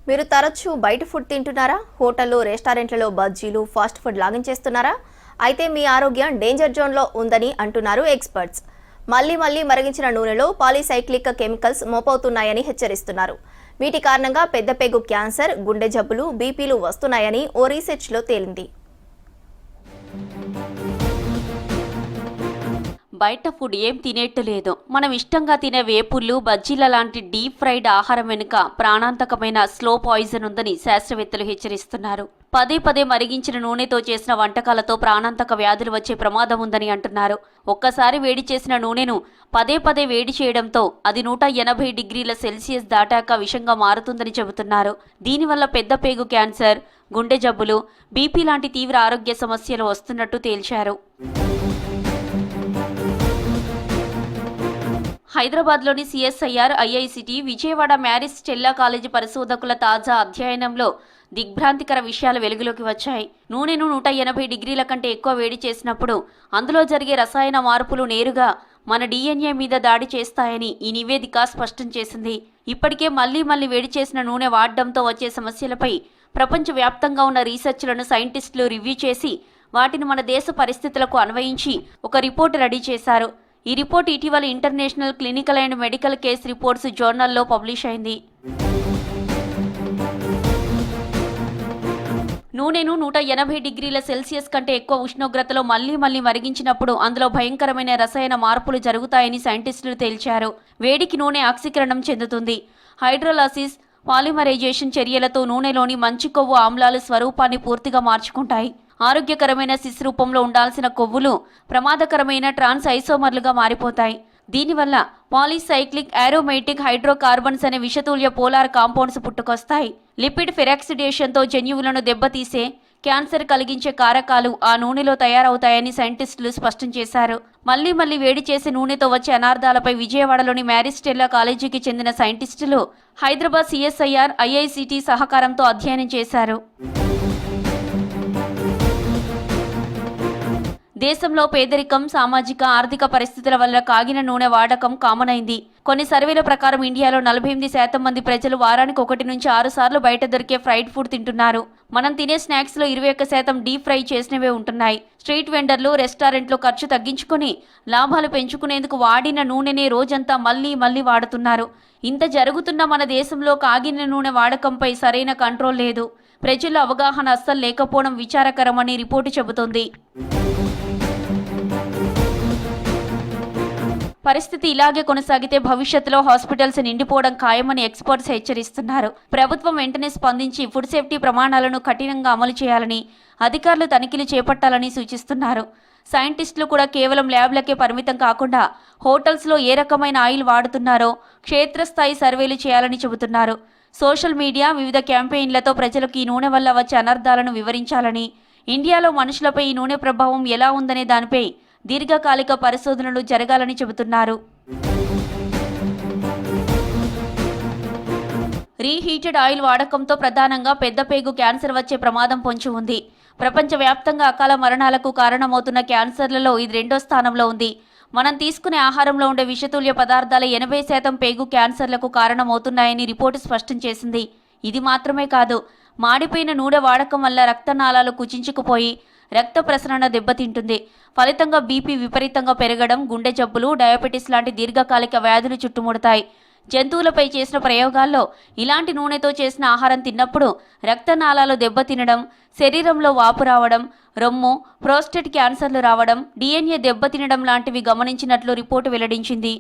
మీరు తరచూ బయట ఫుడ్ తింటున్నారా? హోటల్లో, రెస్టారెంట్లలో బజ్జీలు, ఫాస్ట్ ఫుడ్ లాగించేస్తున్నారా? అయితే మీ ఆరోగ్యం డేంజర్ జోన్లో ఉందని అంటున్నారు ఎక్స్పర్ట్స్. మళ్లీ మరిగించిన నూనెలో పాలీసైక్లిక్ కెమికల్స్ మోపవుతున్నాయని హెచ్చరిస్తున్నారు. వీటి కారణంగా పెద్ద పేగు క్యాన్సర్, గుండె జబ్బులు, బీపీలు వస్తున్నాయని ఓ రీసెర్చ్లో తేలింది. బయట ఫుడ్ ఏం తినేట్టు లేదు. మనం ఇష్టంగా తినే వేపుళ్ళు, బజ్జీల లాంటి డీప్ ఫ్రైడ్ ఆహారం వెనుక ప్రాణాంతకమైన స్లో పాయిజన్ ఉందని శాస్త్రవేత్తలు హెచ్చరిస్తున్నారు. పదే మరిగించిన నూనెతో చేసిన వంటకాలతో ప్రాణాంతక వ్యాధులు వచ్చే ప్రమాదం ఉందని అంటున్నారు. ఒక్కసారి వేడి చేసిన నూనెను పదే వేడి చేయడంతో అది 180 డిగ్రీల సెల్సియస్ దాటాక విషంగా మారుతుందని చెబుతున్నారు. దీనివల్ల పెద్ద పేగు క్యాన్సర్, గుండె జబ్బులు, బీపీ లాంటి తీవ్ర ఆరోగ్య సమస్యలు వస్తున్నట్టు తేల్చారు. హైదరాబాద్లోని CSIR, IICT, Vijayawada Morris Stella college పరిశోధకుల తాజా అధ్యయనంలో దిగ్భ్రాంతికర విషయాలు వెలుగులోకి వచ్చాయి. నూనెను 180 డిగ్రీల కంటే ఎక్కువ వేడి చేసినప్పుడు అందులో జరిగే రసాయన మార్పులు నేరుగా మన DNA మీద దాడి చేస్తాయని ఈ నివేదిక స్పష్టం చేసింది. ఇప్పటికే మళ్లీ వేడి చేసిన నూనె వాడడంతో వచ్చే సమస్యలపై ప్రపంచవ్యాప్తంగా ఉన్న రీసెర్చ్లను సైంటిస్టులు రివ్యూ చేసి వాటిని మన దేశ పరిస్థితులకు అన్వయించి ఒక రిపోర్ట్ రెడీ చేశారు. ఈ రిపోర్ట్ ఇటీవల international clinical and medical case reports జర్నల్లో పబ్లిష్ అయింది. నూనెను 180 డిగ్రీల సెల్సియస్ కంటే ఎక్కువ ఉష్ణోగ్రతలో మళ్లీ మరిగించినప్పుడు అందులో భయంకరమైన రసాయన మార్పులు జరుగుతాయని సైంటిస్టులు తేల్చారు. వేడికి నూనె ఆక్సీకరణం చెందుతుంది. హైడ్రోలాసిస్, పాలిమరైజేషన్ చర్యలతో నూనెలోని మంచి కొవ్వు ఆమ్లాలు స్వరూపాన్ని పూర్తిగా మార్చుకుంటాయి. ఆరోగ్యకరమైన సిస్ రూపంలో ఉండాల్సిన కొవ్వులు ప్రమాదకరమైన ట్రాన్స్ ఐసోమర్లుగా మారిపోతాయి. దీనివల్ల పాలీసైక్లిక్ ఆరోమేటిక్ హైడ్రోకార్బన్స్ అనే విషతుల్య పోలార్ కాంపౌండ్స్ పుట్టుకొస్తాయి. లిపిడ్ ఫెరాక్సిడేషన్తో జన్యువులను దెబ్బతీసే, క్యాన్సర్ కలిగించే కారకాలు ఆ నూనెలో తయారవుతాయని సైంటిస్టులు స్పష్టం చేశారు. మళ్లీ వేడి చేసే నూనెతో వచ్చే అనార్థాలపై విజయవాడలోని మ్యారిస్ స్టెల్లా కాలేజీకి చెందిన సైంటిస్టులు హైదరాబాద్ సిఎస్ఐఆర్, ఐఐసిటి సహకారంతో అధ్యయనం చేశారు. దేశంలో పేదరికం, సామాజిక ఆర్థిక పరిస్థితుల వల్ల కాగిన నూనె వాడకం కామన్ అయింది. కొన్ని సర్వేల ప్రకారం ఇండియాలో 48% మంది ప్రజలు వారానికి 1 నుంచి 6 సార్లు బయట దొరికే ఫ్రైడ్ ఫుడ్ తింటున్నారు. మనం తినే స్నాక్స్ లో 21% డీప్ ఫ్రై చేసినవే ఉంటున్నాయి. స్ట్రీట్ వెండర్లు, రెస్టారెంట్లో ఖర్చు తగ్గించుకుని లాభాలు పెంచుకునేందుకు వాడిన నూనెనే రోజంతా మళ్లీ వాడుతున్నారు. ఇంత జరుగుతున్న మన దేశంలో కాగిన నూనె వాడకంపై సరైన కంట్రోల్ లేదు. ప్రజల్లో అవగాహన అస్సలు లేకపోవడం విచారకరమని రిపోర్టు చెబుతోంది. పరిస్థితి ఇలాగే కొనసాగితే భవిష్యత్తులో హాస్పిటల్స్ నిండిపోవడం ఖాయమని ఎక్స్పర్ట్స్ హెచ్చరిస్తున్నారు. ప్రభుత్వం వెంటనే స్పందించి ఫుడ్ సేఫ్టీ ప్రమాణాలను కఠినంగా అమలు చేయాలని, అధికారులు తనిఖీలు చేపట్టాలని సూచిస్తున్నారు. సైంటిస్టులు కూడా కేవలం ల్యాబ్లకే పరిమితం కాకుండా హోటల్స్లో ఏ రకమైన ఆయిల్ వాడుతున్నారో క్షేత్రస్థాయి సర్వేలు చేయాలని చెబుతున్నారు. సోషల్ మీడియా, వివిధ క్యాంపెయిన్లతో ప్రజలకు ఈ నూనె వల్ల వచ్చే అనర్థాలను వివరించాలని, ఇండియాలో మనుషులపై ఈ నూనె ప్రభావం ఎలా ఉందనే దానిపై దీర్ఘకాలిక పరిశోధనలు జరగాలని చెబుతున్నారు. రీహీటెడ్ ఆయిల్ వాడకంతో ప్రధానంగా పెద్ద పేగు క్యాన్సర్ వచ్చే ప్రమాదం పొంచి ఉంది. ప్రపంచవ్యాప్తంగా అకాల మరణాలకు కారణమవుతున్న క్యాన్సర్లలో ఇది 2వ స్థానంలో ఉంది. మనం తీసుకునే ఆహారంలో ఉండే విషతుల్య పదార్థాల 80% పేగు క్యాన్సర్లకు కారణమవుతున్నాయని రిపోర్టు స్పష్టం చేసింది. ఇది మాత్రమే కాదు, మాడిపోయిన నూనె వాడకం వల్ల రక్తనాళాలు కుచించుకుపోయి రక్త ప్రసరణ దెబ్బతింటుంది. ఫలితంగా బీపీ విపరీతంగా పెరగడం, గుండె జబ్బులు, డయాబెటీస్ లాంటి దీర్ఘకాలిక వ్యాధులు చుట్టుముడతాయి. జంతువులపై చేసిన ప్రయోగాల్లో ఇలాంటి నూనెతో చేసిన ఆహారం తిన్నప్పుడు రక్తనాళాలు దెబ్బతినడం, శరీరంలో వాపు రావడం, రొమ్ము, ప్రోస్టేట్ క్యాన్సర్లు రావడం, DNA దెబ్బతినడం లాంటివి గమనించినట్లు రిపోర్టు వెల్లడించింది.